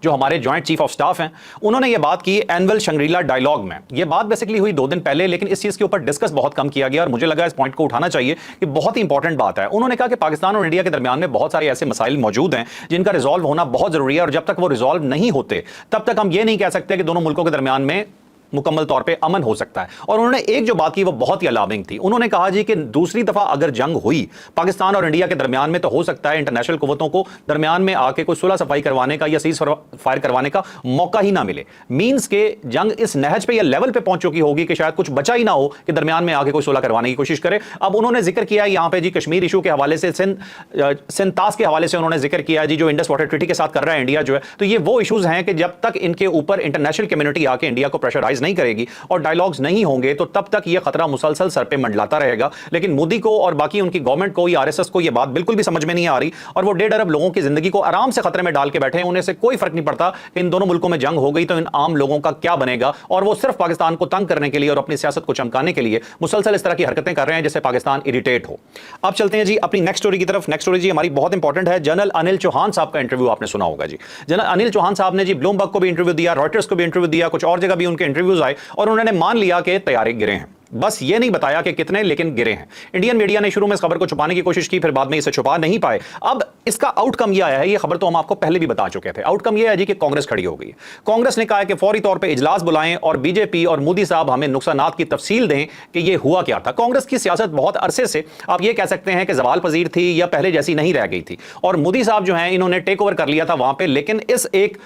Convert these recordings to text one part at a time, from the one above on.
जो हमारे joint chief of staff हैं, उन्होंने ये बात की एनुअल शंग्रीला डायलॉग में। ये बात बेसिकली हुई 2 दिन पहले, लेकिन इस चीज के ऊपर डिस्कस बहुत कम किया गया और मुझे लगा इस पॉइंट को उठाना चाहिए कि बहुत ही इंपॉर्टेंट बात है। उन्होंने कहा कि पाकिस्तान और इंडिया के दरमियान में बहुत सारे ऐसे मसाइल मौजूद हैं जिनका रिजॉल्व होना बहुत जरूरी है, और जब तक वो रिजॉल्व नहीं होते तब तक हम ये नहीं कह सकते कि दोनों मुल्कों के दरमियान में मुकम्मल तौर पे अमन हो सकता है। और उन्होंने एक जो बात की वो बहुत ही अलार्मिंग थी। उन्होंने कहा जी कि दूसरी दफा अगर जंग हुई पाकिस्तान और इंडिया के दरमियान में, तो हो सकता है इंटरनेशनल कुव्वतों को दरमियान में आके कोई सुलह सफाई करवाने का या सीज फायर करवाने का मौका ही ना मिले। मींस के जंग इस नहज पे या लेवल पे पहुंच चुकी होगी कि शायद कुछ बचा ही ना हो कि दरमियान में आके कोई सुलह करवाने की कोशिश करे। अब उन्होंने जिक्र किया यहाँ पे जी कश्मीर इशू के हवाले से, सिंतास के हवाले से उन्होंने जिक्र किया जी जो इंडस वाटर ट्रीटी के साथ कर रहा है इंडिया जो है। तो ये वो इशूज हैं कि जब तक इनके ऊपर इंटरनेशनल कम्युनिटी आके इंडिया को प्रेशराइज नहीं करेगी और डायलॉग्स नहीं होंगे तो तब तक यह खतरा मुसलसल सर पे मंडलाता रहेगा। लेकिन मोदी को और बाकी उनकी गवर्नमेंट को या आरएसएस को यह बात बिल्कुल भी समझ में नहीं आ रही, और वो 1.5 अरब लोगों की जिंदगी को आराम से खतरे में डाल के बैठे हैं। उन्हें से कोई फर्क नहीं पड़ता कि इन दोनों मुल्कों में जंग हो गई तो इन आम लोगों का क्या बनेगा, और वो सिर्फ पाकिस्तान को तंग करने के लिए और अपनी सियासत को चमकाने के लिए मुसलसल इस तरह की हरकतें कर रहे हैं जिससे पाकिस्तान इरिटेट हो। अब चलते हैं जी अपनी नेक्स्ट स्टोरी की तरफ। नेक्स्ट स्टोरी जी हमारी बहुत इंपॉर्टेंट है। जनरल अनिल चौहान साहब का इंटरव्यू आपने सुना होगा जी। जनरल अनिल चौहान साहब ने जी ब्लूमबर्ग को भी इंटरव्यू दिया, रॉयटर्स को भी इंटरव्यू दिया, कुछ और जगह भी उनके इंटरव्यूज आए, और उन्होंने मान लिया कि तैयारी गिरे हैं। बस ये नहीं बताया कि कितने, लेकिन गिरे हैं। इंडियन मीडिया ने शुरू में इस खबर को छुपाने की कोशिश की, फिर बाद में इसे छुपा नहीं पाए। अब इसका आउटकम यह आया है, ये खबर तो हम आपको पहले भी बता चुके थे। आउटकम यह है जी कि कांग्रेस खड़ी हो गई। कांग्रेस ने कहा है कि फौरी तौर पे इजलास बुलाएं और बीजेपी और मोदी साहब हमें नुकसानात की तफसील दें कि ये हुआ क्या था। कांग्रेस की सियासत बहुत अरसे से आप ये कह सकते हैं कि जवाल पजीर थी या पहले जैसी नहीं रह गई थी, और मोदी साहब जो हैं इन्होंने टेक ओवर कर लिया था वहां पे। लेकिन इस एक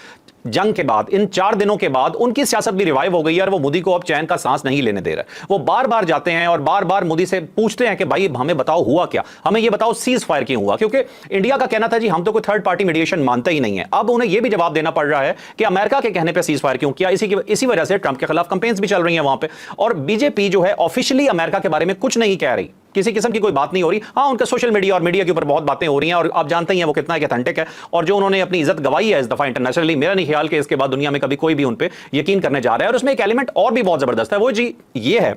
जंग के बाद, इन 4 दिनों के बाद उनकी सियासत भी रिवाइव हो गई है और वो मोदी को अब चैन का सांस नहीं लेने दे रहे। वो बार बार जाते हैं और बार बार मोदी से पूछते हैं कि भाई हमें बताओ हुआ क्या, हमें ये बताओ सीज फायर क्यों हुआ, क्योंकि इंडिया का कहना था जी हम तो कोई थर्ड पार्टी मीडिएशन मानते ही नहीं है। अब उन्हें यह भी जवाब देना पड़ रहा है कि अमेरिका के कहने पर सीज फायर क्यों किया। इसी वजह से ट्रंप के खिलाफ कंपेन्स भी चल रही हैं वहां पर, और बीजेपी जो है ऑफिशियली अमेरिका के बारे में कुछ नहीं कह रही, किसी किस्म की कोई बात नहीं हो रही। हाँ, उनका सोशल मीडिया और मीडिया के ऊपर बहुत बातें हो रही हैं, और आप जानते ही हैं वो कितना ऑथेंटिक है, और जो उन्होंने अपनी इज्जत गवाई है इस दफा इंटरनेशनली, मेरा नहीं ख्याल कि इसके बाद दुनिया में कभी कोई भी उन पे यकीन करने जा रहा है। और उसमें एक एलिमेंट और भी बहुत जबरदस्त है, वो जी ये है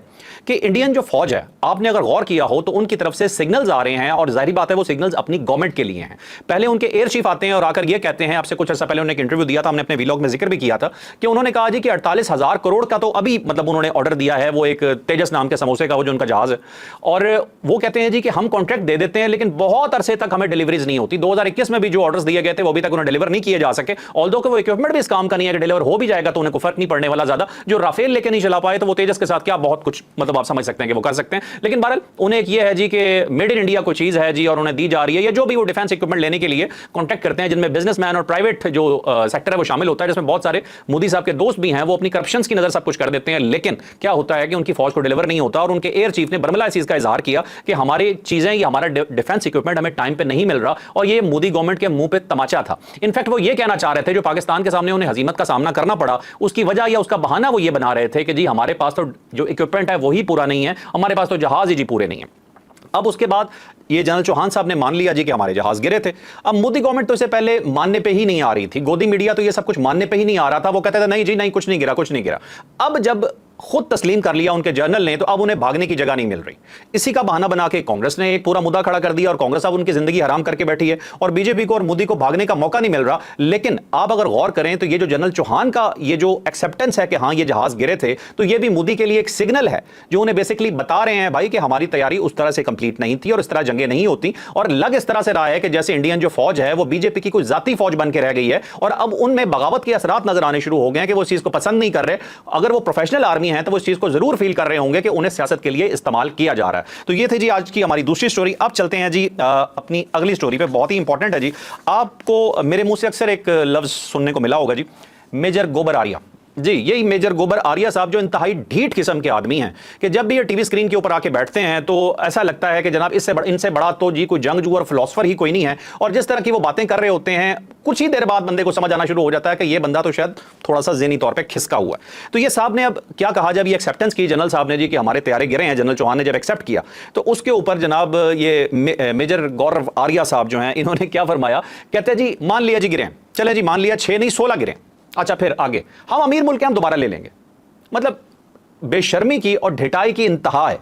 कि इंडियन जो फौज है, आपने अगर गौर किया हो तो उनकी तरफ से सिग्नल्स आ रहे हैं, और जाहिर बात है वो सिग्नल्स अपनी गवर्नमेंट के लिए हैं। पहले उनके एयर चीफ आते हैं और आकर ये कहते हैं, आपसे कुछ अर्सा पहले उन्होंने एक इंटरव्यू दिया था, हमने अपने व्लॉग में जिक्र भी किया था, कि उन्होंने कहा जी कि 48,000 करोड़ का तो अभी मतलब उन्होंने ऑर्डर दिया है, वो एक तेजस नाम के समोसे का, वो जो उनका जहाज है, और वो कहते हैं जी कि हम कॉन्ट्रैक्ट दे देते हैं लेकिन बहुत अरसे तक हमें डिलीवरीज नहीं होती। 2021 में भी जो ऑर्डर्स दिए गए थे वो अभी तक उन्हें डिलीवर नहीं किए जा सके, ऑल्दो कि वो इक्विपमेंट भी इस काम का नहीं है कि डिलीवर हो भी जाएगा तो उन्हें कोई फर्क नहीं पड़ने वाला ज्यादा। जो राफेल लेके नहीं चला पाए तो वो तेजस के साथ क्या बहुत कुछ मतलब आप समझ सकते हैं कि वो कर सकते हैं। लेकिन बहरहाल उन्हें एक ये है जी कि मेड इन इंडिया कोई चीज है जी और उन्हें दी जा रही है, या जो भी वो डिफेंस इक्विपमेंट लेने के लिए कॉन्ट्रैक्ट करते हैं, जिनमें बिजनेसमैन और प्राइवेट जो सेक्टर है वो शामिल होता है, जिसमें बहुत सारे मोदी साहब के दोस्त भी हैं, वो अपनी करप्शन की नजर सब कुछ कर देते हैं। लेकिन क्या होता है कि उनकी फौज को डिलीवर नहीं होता, और उनके एयर चीफ ने बर्मला इस चीज का इजहार किया कि हमारी चीजें या हमारा डिफेंस इक्विपमेंट हमें टाइम पे नहीं मिल रहा, और ये मोदी गवर्नमेंट के मुंह पे तमाचा था। इनफैक्ट वो ये कहना चाह रहे थे, जो पाकिस्तान के सामने उन्हें हजीमत का सामना करना पड़ा, उसकी वजह या उसका बहाना वो ये बना रहे थे कि जी हमारे पास तो जो इक्विपमेंट है वही पूरा नहीं है, हमारे पास तो जहाज ही जी पूरे नहीं है। अब उसके बाद ये जनरल चौहान साहब ने मान लिया जी कि हमारे जहाज गिरे थे। अब मोदी गवर्नमेंट तो इसे पहले मानने पे ही नहीं आ रही थी, गोदी मीडिया तो ये सब कुछ मानने पे ही नहीं आ रहा था, वो कहते थे नहीं जी नहीं कुछ नहीं गिरा, कुछ नहीं गिरा। अब जब खुद तस्लीम कर लिया उनके जर्नल ने, तो अब उन्हें भागने की जगह नहीं मिल रही। इसी का बहाना बना के कांग्रेस ने एक पूरा मुद्दा खड़ा कर दिया, और कांग्रेस अब उनकी जिंदगी हराम करके बैठी है, और बीजेपी को और मोदी को भागने का मौका नहीं मिल रहा। लेकिन आप अगर गौर करें तो ये जो जनरल चौहान का ये जो एक्सेप्टेंस है कि हाँ ये जहाज गिरे थे, तो ये भी मोदी के लिए एक सिग्नल है, जो उन्हें बेसिकली बता रहे हैं भाई कि हमारी तैयारी उस तरह से कंप्लीट नहीं थी और इस तरह जंगें नहीं होती। और लग इस तरह से रहा है कि जैसे इंडियन जो फौज है वो बीजेपी की कोई जाती फौज बन के रह गई है, और अब उनमें बगावत के असरात नजर आने शुरू हो गए हैं कि वो इस चीज को पसंद नहीं कर रहे। अगर वो प्रोफेशनल आर्मी है तो वो इस चीज को जरूर फील कर रहे होंगे कि उन्हें सियासत के लिए इस्तेमाल किया जा रहा है। तो ये थे जी आज की हमारी दूसरी स्टोरी। अब चलते हैं जी अपनी अगली स्टोरी पे, बहुत ही इंपॉर्टेंट है जी। आपको मेरे मुंह से अक्सर एक लफ्ज सुनने को मिला होगा जी, मेजर गोबर आर्या। जी यही मेजर गोबर आर्या साहब, जो इंतहाई ढीठ किस्म के आदमी हैं कि जब भी ये टीवी स्क्रीन के ऊपर आके बैठते हैं तो ऐसा लगता है कि जनाब इनसे बड़ा तो जी कोई जंगजू और फिलोसफर ही कोई नहीं है। और जिस तरह की वो बातें कर रहे होते हैं, कुछ ही देर बाद बंदे को समझ आना शुरू हो जाता है कि ये बंदा तो शायद थोड़ा सा ज़हनी तौर पर खिसका हुआ है। तो ये साहब ने अब क्या कहा, जब ये एक्सेप्टेंस की जनरल साहब ने जी कि हमारे तैयारे गिरे हैं, जनरल चौहान ने जब एक्सेप्ट किया, तो उसके ऊपर जनाब ये मेजर गौरव आर्या साहब जो हैं इन्होंने क्या फरमाया, कहते हैं जी मान लिया जी गिरे हैं, चले जी मान लिया 6 नहीं 16 गिरे, अच्छा फिर आगे हम अमीर मुल्क के हम दोबारा ले लेंगे। मतलब बेशर्मी की और ढिठाई की इंतहा है।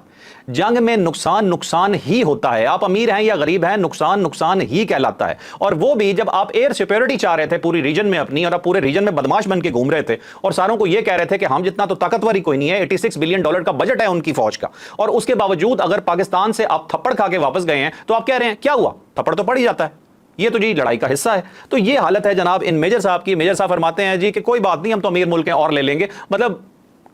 जंग में नुकसान नुकसान ही होता है, आप अमीर हैं या गरीब हैं, नुकसान नुकसान ही कहलाता है। और वो भी जब आप एयर सिक्योरिटी चाह रहे थे पूरी रीजन में अपनी, और आप पूरे रीजन में बदमाश बन के घूम रहे थे और सारों को ये कह रहे थे कि हम जितना तो ताकतवर ही कोई नहीं है, $86 बिलियन का बजट है उनकी फौज का, और उसके बावजूद अगर पाकिस्तान से आप थप्पड़ खा के वापस गए हैं तो आप कह रहे हैं क्या हुआ, थप्पड़ तो पड़ ही जाता है, ये तो जी लड़ाई का हिस्सा है। तो ये हालत है जनाब इन मेजर साहब की। मेजर साहब फरमाते हैं जी कि कोई बात नहीं, हम तो अमीर मुल्क हैं और ले लेंगे। मतलब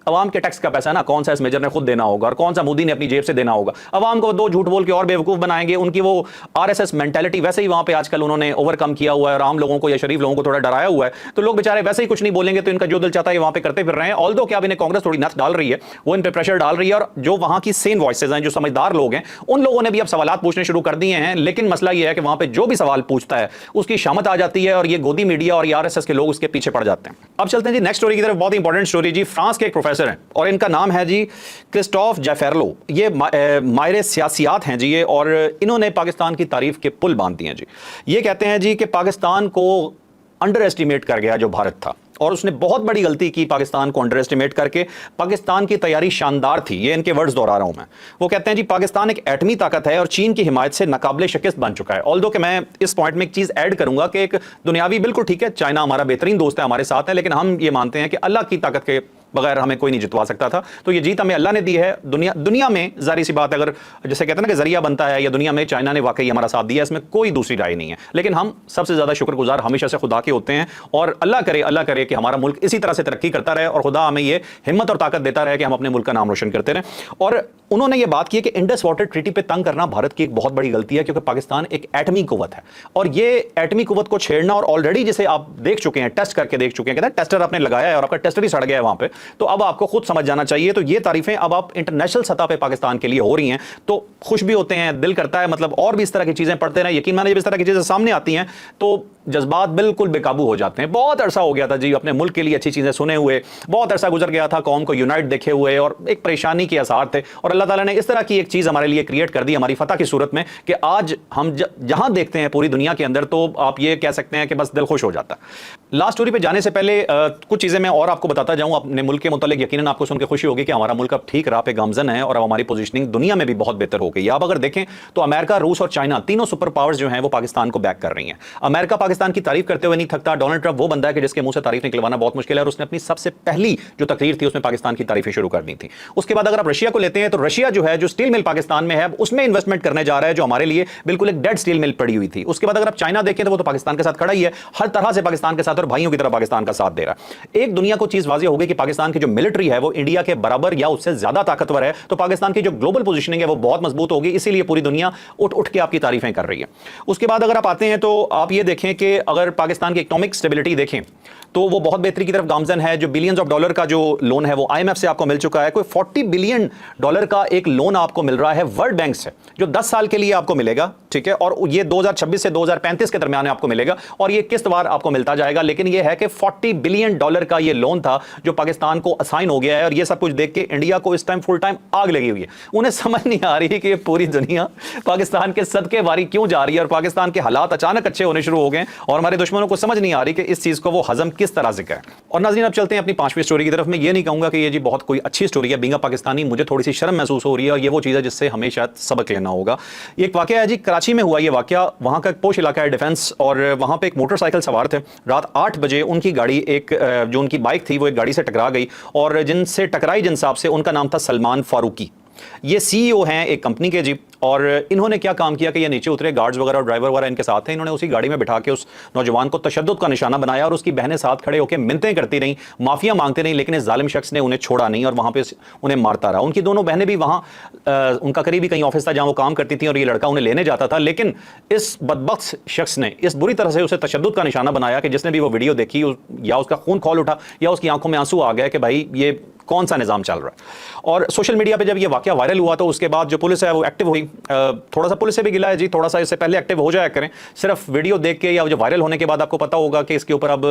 अवाम के टैक्स का पैसा ना कौन सा इस मेजर ने खुद देना होगा और कौन सा मोदी ने अपनी जेब से देना होगा। अवाम को दो झूठ बोल के और बेवकूफ बनाएंगे। उनकी वो आरएसएस मेंटालिटी वैसे ही वहां पे आजकल उन्होंने ओवरकम किया हुआ है और आम लोगों को या शरीफ लोगों को थोड़ा डराया हुआ है, तो लोग बेचारे वैसे ही कुछ नहीं बोलेंगे, तो इनका जो दिल चाहता है वहां पे करते फिर रहे हैं। ऑल्दो क्या अब इन्हें कांग्रेस थोड़ी नस डाल रही है, वो इन पे प्रेशर डाल रही है, और जो वहां की सेन वॉइसेज हैं, जो समझदार लोग हैं, उन लोगों ने भी अब सवाल पूछने शुरू कर दिए हैं। लेकिन मसला यह है कि वहां पे जो भी सवाल पूछता है उसकी शामत आ जाती है और ये गोदी मीडिया और आरएसएस के लोग उसके पीछे पड़ जाते हैं। अब चलते हैं जी नेक्स्ट स्टोरी की तरफ। बहुत इंपॉर्टेंट स्टोरी जी। फ्रांस के एक प्रोफेसर हैं और इनका नाम है जी क्रिस्टोफ जैफेरलो। ये माहिर सियासियात हैं जी ये, और इन्होंने पाकिस्तान की तारीफ के पुल बांध दिए हैं जी। ये कहते हैं जी कि पाकिस्तान को अंडर एस्टिमेट कर गया जो भारत था, और उसने बहुत बड़ी गलती की पाकिस्तान को अंडर एस्टिमेट करके। पाकिस्तान की तैयारी शानदार थी, ये इनके वर्ड्स दोहरा रहा हूं मैं। वो कहते हैं जी पाकिस्तान एक एटमी ताकत है और चीन की हिमायत से नाकाबिले शिकस्त बन चुका है। ऑल्दो कि मैं इस पॉइंट में एक चीज ऐड करूंगा कि एक दुनियावी, बिल्कुल ठीक है, चाइना हमारा बेहतरीन दोस्त है, हमारे साथ है, लेकिन हम ये मानते हैं कि अल्लाह की ताकत के बगैर हमें कोई नहीं जितवा सकता था। तो ये जीत हमें अल्लाह ने दी है। दुनिया में जारी सी बात है, अगर जैसे कहते हैं ना कि जरिया बनता है, या दुनिया में चाइना ने वाकई हमारा साथ दिया, इसमें कोई दूसरी राय नहीं है। लेकिन हम सबसे ज्यादा शुक्रगुजार हमेशा से खुदा के होते हैं, और अल्लाह करे कि हमारा मुल्क इसी तरह से तरक्की करता रहे और खुदा हमें ये हिम्मत और ताकत देता रहे कि हम अपने मुल्क का नाम रोशन करते रहें। और उन्होंने ये बात की है कि इंडस वाटर ट्रीटी पे तंग करना भारत की एक बहुत बड़ी गलती है, क्योंकि पाकिस्तान एक एटमी कुव्वत है, और ये एटमी कुव्वत को छेड़ना, और ऑलरेडी जिसे आप देख चुके हैं, टेस्ट करके देख चुके हैं, कहते हैं टेस्टर आपने लगाया है और आपका टेस्टर ही सड़ गया है वहां पे, तो अब आपको खुद समझ जाना चाहिए। तो ये तारीफें अब आप इंटरनेशनल सतह पे पाकिस्तान के लिए हो रही हैं, तो खुश भी होते हैं, दिल करता है मतलब और भी इस तरह की चीजें पढ़ते रहे। यकीन मानिए जब इस तरह की चीजें सामने आती हैं तो जज्बात बिल्कुल बेकाबू हो जाते हैं। बहुत अरसा हो गया था जी अपने मुल्क के लिए अच्छी चीजें सुने हुए, बहुत अरसा गुजर गया था कौम को यूनाइट देखे हुए, और एक परेशानी के आसार थे, और अल्लाह ताला ने इस तरह की एक चीज हमारे लिए क्रिएट कर दी हमारी फतह की सूरत में, कि आज हम जहां देखते हैं पूरी दुनिया के अंदर, तो आप ये कह सकते हैं कि बस दिल खुश हो जाता है। लास्ट स्टोरी पे जाने से पहले कुछ चीजें मैं और आपको बताता जाऊं अपने मुल्क के मुतालिक। यकीनन आपको सुनकर खुशी होगी कि हमारा मुल्क अब ठीक राह पे गामजन है और अब हमारी पोजीशनिंग दुनिया में भी बहुत बेहतर हो गई है। आप अगर देखें तो अमेरिका, रूस और चाइना, तीनों सुपर पावर्स जो हैं वो पाकिस्तान को बैक कर रही हैं। अमेरिका पाकिस्तान की तारीफ करते हुए नहीं थकता। डोनाल्ड ट्रंप वो बंदा है कि जिसके मुंह से तारीफ निकलवाना बहुत मुश्किल है, और उसने अपनी सबसे पहली जो तकरीर थी उसमें पाकिस्तान की तारीफें शुरू कर दी थी। उसके बाद अगर आप रशिया को लेते हैं तो रशिया जो है, जो स्टील मिल पाकिस्तान में है, उसमें इन्वेस्टमेंट करने जा रहा है, जो हमारे लिए बिल्कुल एक डेड स्टील मिल पड़ी हुई थी। उसके बाद अगर आप चाइना देखें तो वो तो पाकिस्तान के साथ खड़ा ही है, हर तरह से पाकिस्तान के साथ और भाइयों की तरह पाकिस्तान का साथ दे रहा है। एक दुनिया को चीज वाज़ेह हो गई कि पाकिस्तान की जो मिलिट्री है वो इंडिया के बराबर या उससे ज्यादा ताकतवर है, तो पाकिस्तान की जो ग्लोबल पोजीशनिंग है वो बहुत मजबूत होगी। इसीलिए पूरी दुनिया उठ उठ के आपकी तारीफें कर रही है। उसके बाद अगर आप आते हैं तो आप ये देखें कि अगर पाकिस्तान की इकोनॉमिक स्टेबिलिटी देखें तो वो बहुत बेहतरी की तरफ गामजन है। जो बिलियंस ऑफ डॉलर का जो लोन है वो आईएमएफ से आपको मिल चुका है। कोई $40 बिलियन का एक लोन आपको मिल रहा है वर्ल्ड बैंक से, जो 10 साल के लिए आपको मिलेगा, ठीक है, और ये 2026 से 2035 के दरमियान आपको मिलेगा, और ये किस्तवार आपको मिलता जाएगा। लेकिन ये है कि $40 बिलियन का ये लोन था जो पाकिस्तान को असाइन हो गया है, और ये सब कुछ देख के इंडिया को इस टाइम फुल टाइम आग लगी हुई है। उन्हें समझ नहीं आ रही कि पूरी दुनिया पाकिस्तान के सदके वारी क्यों जा रही है, और पाकिस्तान के हालात अचानक अच्छे होने शुरू हो गए, और हमारे दुश्मनों को समझ नहीं आ रही कि इस चीज को वो हजम किस तरह से करें। और नाज़रीन अब चलते हैं अपनी 5वीं स्टोरी की तरफ। मैं ये नहीं कहूंगा कि ये जी बहुत कोई अच्छी स्टोरी है, बींगा पाकिस्तानी, मुझे थोड़ी सी शर्म महसूस हो रही है, और ये वो चीज़ है जिससे हमें शायद सबक लेना होगा। ये एक वाकया है जी, कराची में हुआ ये वाकया। वहाँ का एक पोश इलाका है डिफेंस, और वहाँ पे एक मोटरसाइकिल सवार थे। रात 8 बजे उनकी गाड़ी, एक जो उनकी बाइक थी वो एक गाड़ी से टकरा गई, और जिनसे टकराई जिन साहब से, उनका नाम था सलमान फारूकी। ये सीईओ हैं एक कंपनी के जी, और इन्होंने क्या काम किया कि ये नीचे उतरे, गार्ड्स वगैरह और ड्राइवर वगैरह इनके साथ थे। इन्होंने उसी गाड़ी में बिठा के उस नौजवान को तशद्दुद का निशाना बनाया, और उसकी बहनें साथ खड़े होकर मिन्नतें करती रहीं, माफिया मांगते रहीं, लेकिन इस जालिम शख्स ने उन्हें छोड़ा नहीं और वहाँ पे उन्हें मारता रहा। उनकी दोनों बहनें भी वहाँ, उनका करीबी कहीं ऑफिस था जहाँ वो काम करती थी, और ये लड़का उन्हें लेने जाता था। लेकिन इस बदबख्त शख्स ने इस बुरी तरह से उसे तशद्दुद का निशाना बनाया कि जिसने भी वो वीडियो देखी, या उसका खून खौल उठा या उसकी आंखों में आंसू आ गया कि भाई ये कौन सा निज़ाम चल रहा है। और सोशल मीडिया पे जब ये वाकया वायरल हुआ तो उसके बाद जो पुलिस है वो एक्टिव हुई। थोड़ा सा पुलिस से भी गिला है जी, थोड़ा सा इससे पहले एक्टिव हो जाया करें। सिर्फ वीडियो देख के या जो वायरल होने के बाद आपको पता होगा कि इसके ऊपर अब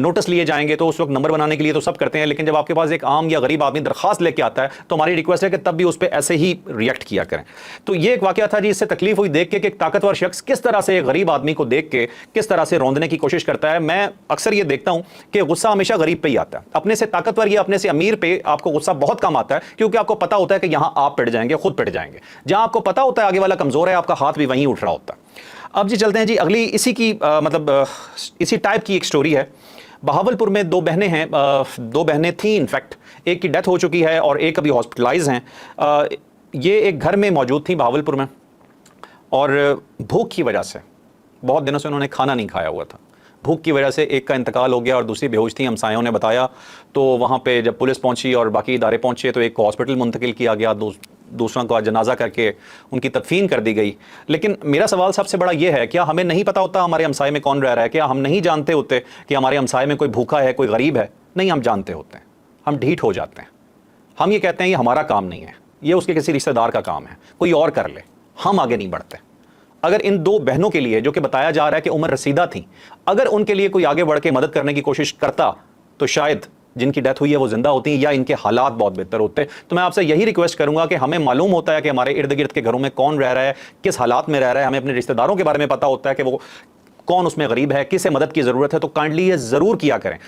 नोटिस लिए जाएंगे, तो उस वक्त नंबर बनाने के लिए तो सब करते हैं, लेकिन जब आपके पास एक आम या गरीब आदमी दरखास्त लेके आता है तो हमारी रिक्वेस्ट है कि तब भी उस पर ऐसे ही रिएक्ट किया करें। तो ये एक वाकया था जी, इससे तकलीफ हुई देख के कि एक ताकतवर शख्स किस तरह से एक गरीब आदमी को देख के किस तरह से रौंदने की कोशिश करता है। मैं अक्सर ये देखता हूं कि गुस्सा हमेशा गरीब पे ही आता है, अपने से ताकतवर या अपने से अमीर पे पे आपको गुस्सा बहुत कम आता है, क्योंकि आपको पता होता है कि यहां आप पिट जाएंगे, खुद पिट जाएंगे। जहां आपको पता होता है आगे वाला कमजोर है, आपका हाथ भी वहीं उठ रहा होता है। अब जी चलते हैं जी अगली, इसी की इसी टाइप की एक स्टोरी है। बहावलपुर में दो बहनें हैं, दो बहनें थीं इनफैक्ट, एक की डेथ हो चुकी है और एक अभी हॉस्पिटलाइज हैं। ये एक घर में मौजूद थी बहावलपुर में, और भूख की वजह से बहुत दिनों से उन्होंने खाना नहीं खाया हुआ था। भूख की वजह से एक का इंतकाल हो गया और दूसरी बेहोश थी, हमसायों ने बताया। तो वहाँ पे जब पुलिस पहुंची और बाकी इदारे पहुंचे तो एक को हॉस्पिटल मुंतकिल किया गया, दूसरों का जनाजा करके उनकी तदफीन कर दी गई। लेकिन मेरा सवाल सबसे बड़ा ये है, क्या हमें नहीं पता होता हमारे हमसाये में कौन रह रहा है? क्या हम नहीं जानते होते कि हमारे हमसाये में कोई भूखा है, कोई गरीब है? नहीं, हम जानते होते हैं, हम ढीठ हो जाते हैं। हम ये कहते हैं ये हमारा काम नहीं है, ये उसके किसी रिश्तेदार का काम है, कोई और कर ले, हम आगे नहीं बढ़ते। अगर इन दो बहनों के लिए, जो कि बताया जा रहा है कि उम्र रसीदा थी, अगर उनके लिए कोई आगे बढ़ के मदद करने की कोशिश करता तो शायद जिनकी डेथ हुई है वो जिंदा होती या इनके हालात बहुत बेहतर होते। तो मैं आपसे यही रिक्वेस्ट करूंगा कि हमें मालूम होता है कि हमारे इर्द गिर्द के घरों में कौन रह रहा है, किस हालात में रह रहा है, हमें अपने रिश्तेदारों के बारे में पता होता है कि वो कौन उसमें गरीब है, किसे मदद की ज़रूरत है, तो काइंडली ये ज़रूर किया करें।